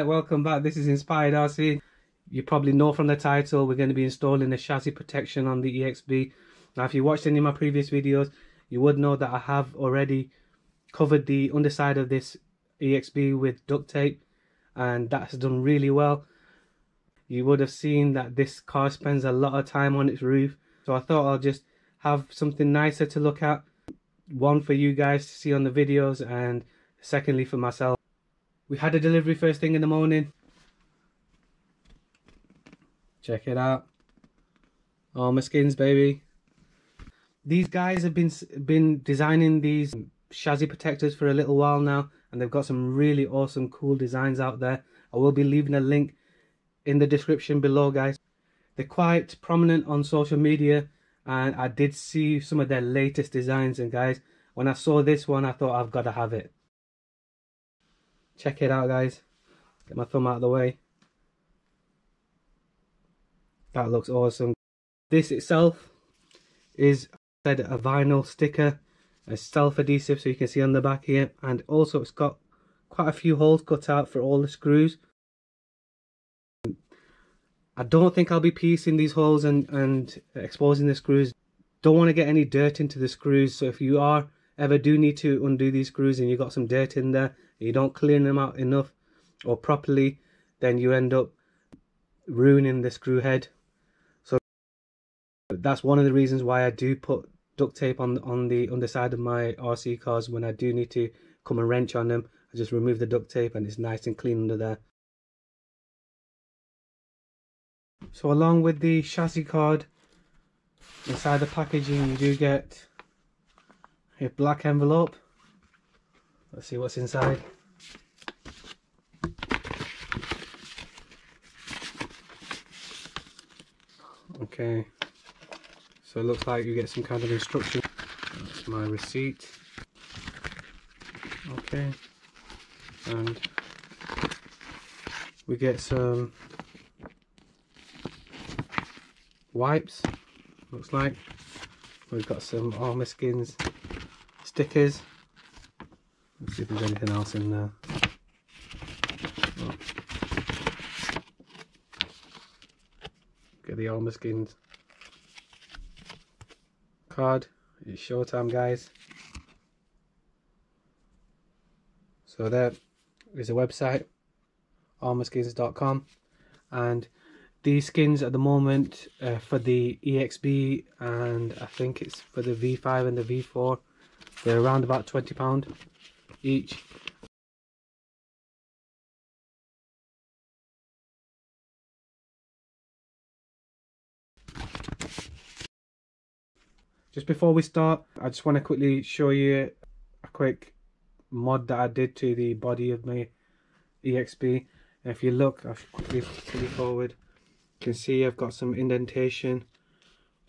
Alright, welcome back. This is Inspired RC. You probably know from the title we're going to be installing the chassis protection on the EXB. Now if you watched any of my previous videos, you would know that I have already covered the underside of this EXB with duct tape, and that's done really well. You would have seen that this car spends a lot of time on its roof, so I thought I'll just have something nicer to look at. One for you guys to see on the videos, and secondly for myself. We had a delivery first thing in the morning. Check it out. ARRMA SKINZ, baby. These guys have been designing these chassis protectors for a little while now, and they've got some really awesome cool designs out there. I will be leaving a link in the description below, guys. They're quite prominent on social media, and I did see some of their latest designs, and guys, when I saw this one I thought I've got to have it. Check it out, guys. Get my thumb out of the way. That looks awesome. This itself is a vinyl sticker, a self-adhesive, so you can see on the back here, and also it's got quite a few holes cut out for all the screws. I don't think I'll be piecing these holes and exposing the screws. Don't want to get any dirt into the screws, so if you ever do need to undo these screws and you got some dirt in there, and you don't clean them out enough or properly, then you end up ruining the screw head. So that's one of the reasons why I do put duct tape on the underside of my RC cars. When I do need to come and wrench on them, I just remove the duct tape and it's nice and clean under there. So along with the chassis card, inside the packaging you do get a black envelope. Let's see what's inside. Okay, so it looks like you get some kind of instruction. That's my receipt. Okay, and we get some wipes, looks like. We've got some ARRMA SKINZ stickers. Let's see if there's anything else in there. Oh. Get the ARRMA SKINZ card. It's showtime, guys. So there is a website, arrmaskins.com, and these skins at the moment for the EXB, and I think it's for the V5 and the V4, they're around about £20 each. Just before we start, I just want to quickly show you a quick mod that I did to the body of my EXB. And if you look, I'll quickly pull it forward. You can see I've got some indentation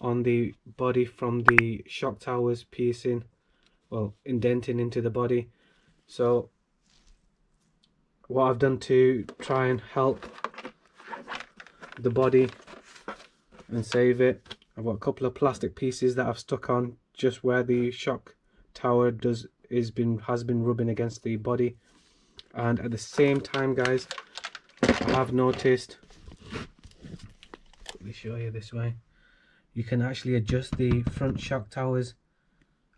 on the body from the shock towers piercing, well, indenting into the body. So what I've done to try and help the body and save it, I've got a couple of plastic pieces that I've stuck on just where the shock tower has been rubbing against the body. And at the same time, guys, I have noticed, let me show you this way, you can actually adjust the front shock towers,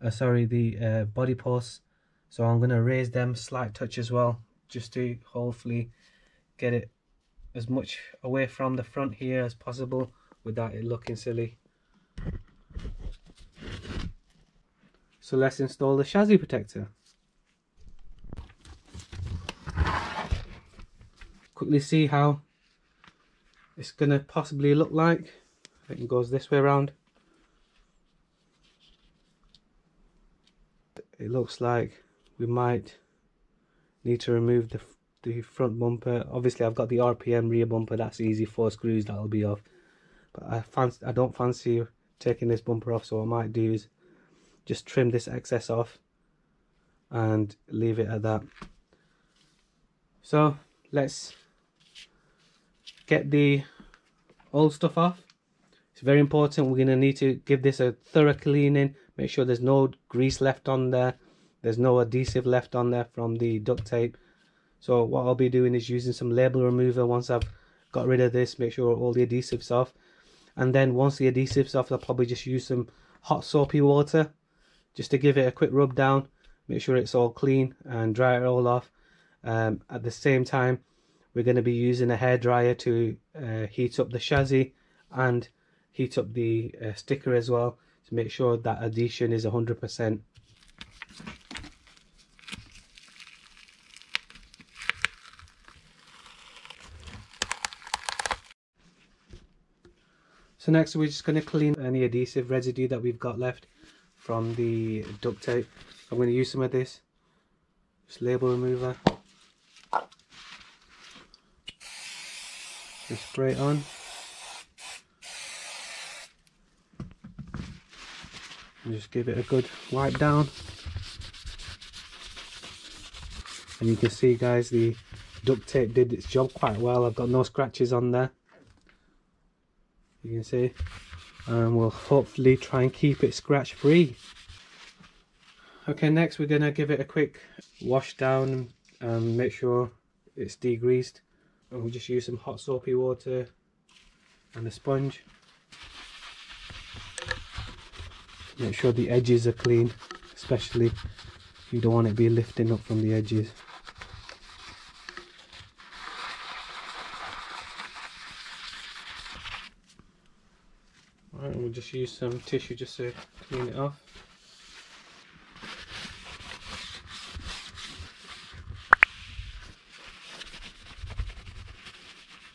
the body posts. So I'm going to raise them slight touch as well, just to hopefully get it as much away from the front here as possible without it looking silly. So let's install the chassis protector. Quickly see how it's going to possibly look like. I think it goes this way around. It looks like we might need to remove the front bumper. Obviously I've got the RPM rear bumper, that's easy, 4 screws, that'll be off. But I don't fancy taking this bumper off, so what I might do is just trim this excess off and leave it at that. So let's get the old stuff off. It's very important. We're going to need to give this a thorough cleaning, make sure there's no grease left on there, there's no adhesive left on there from the duct tape. So what I'll be doing is using some label remover once I've got rid of this, make sure all the adhesive's off. And then once the adhesive's off, I'll probably just use some hot soapy water just to give it a quick rub down, make sure it's all clean and dry it all off. At the same time, we're going to be using a hairdryer to heat up the chassis and heat up the sticker as well to make sure that adhesion is 100%. So next we're just going to clean any adhesive residue that we've got left from the duct tape. I'm going to use some of this, just label remover. Just spray it on. And just give it a good wipe down. And you can see, guys, the duct tape did its job quite well. I've got no scratches on there. You can see. And we'll hopefully try and keep it scratch free. Okay, next we're going to give it a quick wash down and make sure it's degreased. And we'll just use some hot soapy water and a sponge. Make sure the edges are clean, especially you don't want it to be lifting up from the edges. Alright, we'll just use some tissue just to clean it off.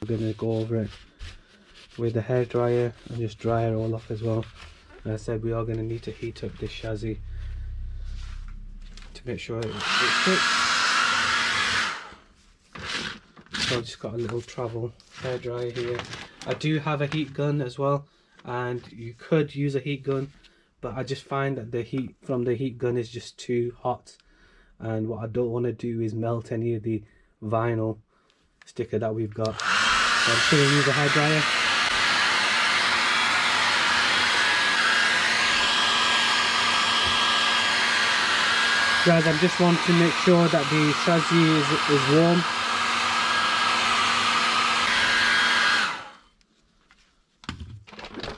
We're going to go over it with the hairdryer and just dry it all off as well. As I said, we are going to need to heat up this chassis to make sure it's fixed. So I've just got a little travel hairdryer here. I do have a heat gun as well, and you could use a heat gun, but I just find that the heat from the heat gun is just too hot, and what I don't want to do is melt any of the vinyl sticker that we've got. So I'm just going to use a hairdryer. Guys, I just want to make sure that the chassis is warm.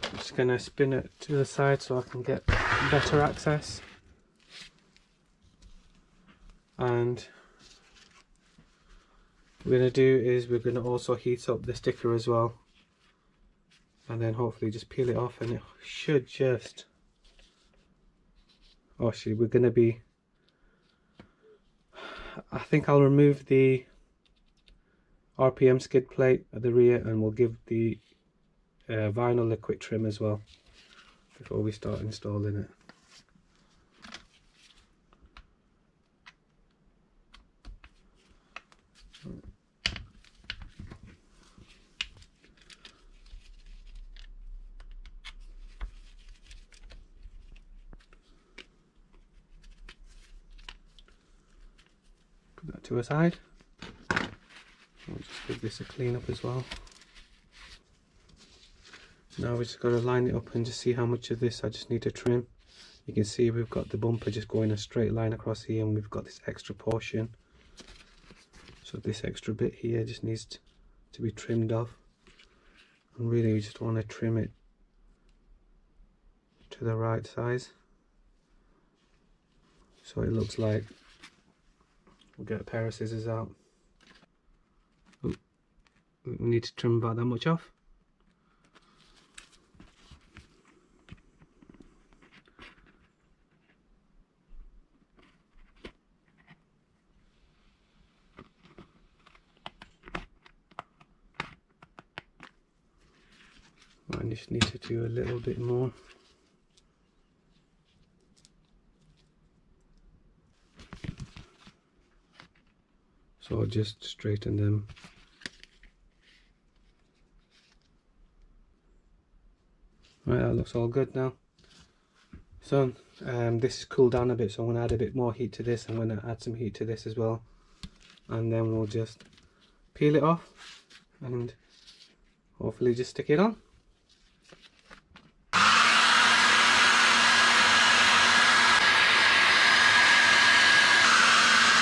I'm just going to spin it to the side so I can get better access. And what we're going to do is we're going to also heat up the sticker as well. And then hopefully just peel it off, and it should just... Oh, actually, we're going to be... I think I'll remove the RPM skid plate at the rear, and we'll give the vinyl a quick trim as well before we start installing it. Put that to a side. I'll just give this a clean up as well. Now we're just going to line it up and just see how much of this I just need to trim. You can see we've got the bumper just going a straight line across here, and we've got this extra portion. So this extra bit here just needs to be trimmed off. And really we just want to trim it to the right size. So it looks like... We'll get a pair of scissors out. Ooh, we need to trim about that much off. I just need to do a little bit more. So I'll just straighten them. Right, that looks all good now. So this has cooled down a bit, so I'm going to add a bit more heat to this. I'm going to add some heat to this as well, and then we'll just peel it off and hopefully just stick it on.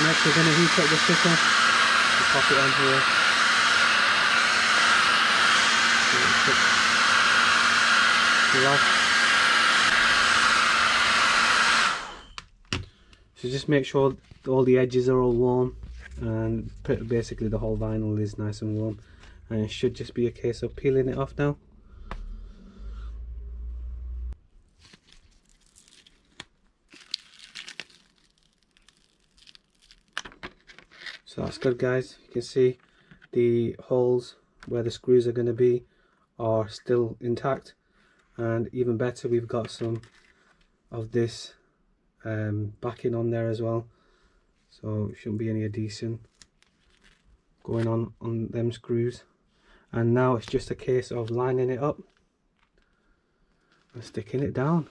Next we're going to heat up the sticker. pop it on here. So just make sure all the edges are all warm, and basically the whole vinyl is nice and warm, and it should just be a case of peeling it off now. So that's good, guys. You can see the holes where the screws are going to be are still intact, and even better, we've got some of this backing on there as well, so shouldn't be any adhesion going on them screws. And now it's just a case of lining it up and sticking it down.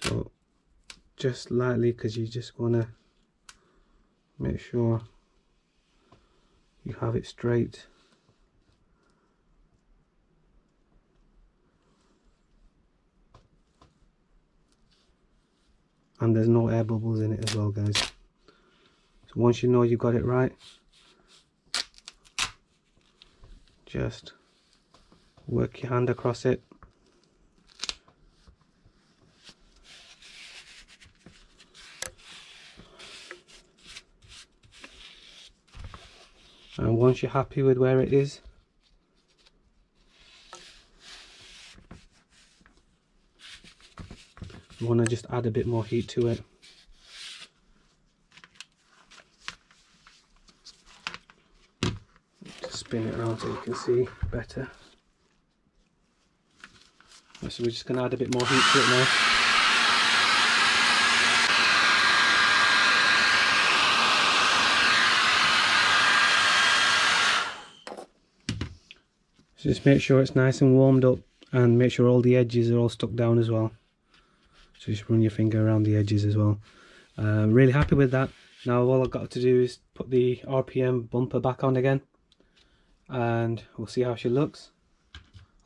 So just lightly, because you just want to make sure you have it straight. And there's no air bubbles in it as well, guys. So once you know you got it right, just work your hand across it. And once you're happy with where it is, you want to just add a bit more heat to it. Just spin it around so you can see better. So we're just going to add a bit more heat to it now. So just make sure it's nice and warmed up, and make sure all the edges are all stuck down as well. So just run your finger around the edges as well. Really happy with that. Now all I've got to do is put the RPM bumper back on again, and we'll see how she looks.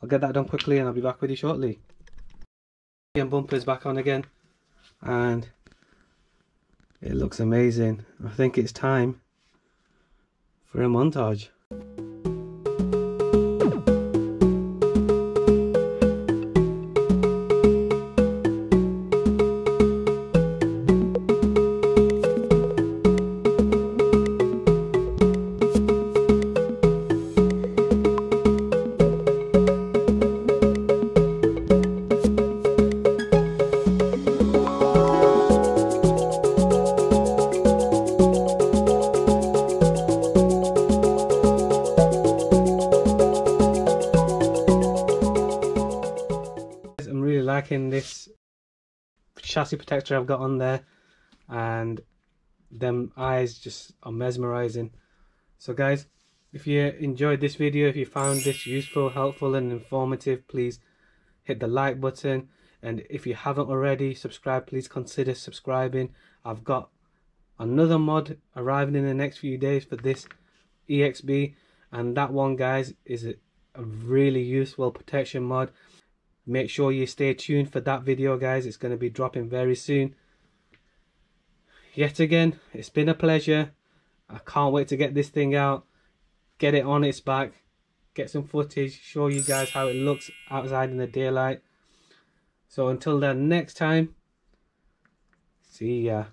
I'll get that done quickly and I'll be back with you shortly. RPM bumper is back on again, and it looks amazing. I think it's time for a montage. Liking this chassis protector I've got on there, and them eyes just are mesmerizing. So guys, if you enjoyed this video, if you found this useful, helpful and informative, please hit the like button, and if you haven't already subscribed, please consider subscribing. I've got another mod arriving in the next few days for this EXB, and that one, guys, is a really useful protection mod. Make sure you stay tuned for that video, guys. It's going to be dropping very soon. Yet again, it's been a pleasure. I can't wait to get this thing out, get it on its back, get some footage, show you guys how it looks outside in the daylight. So until then, next time, see ya.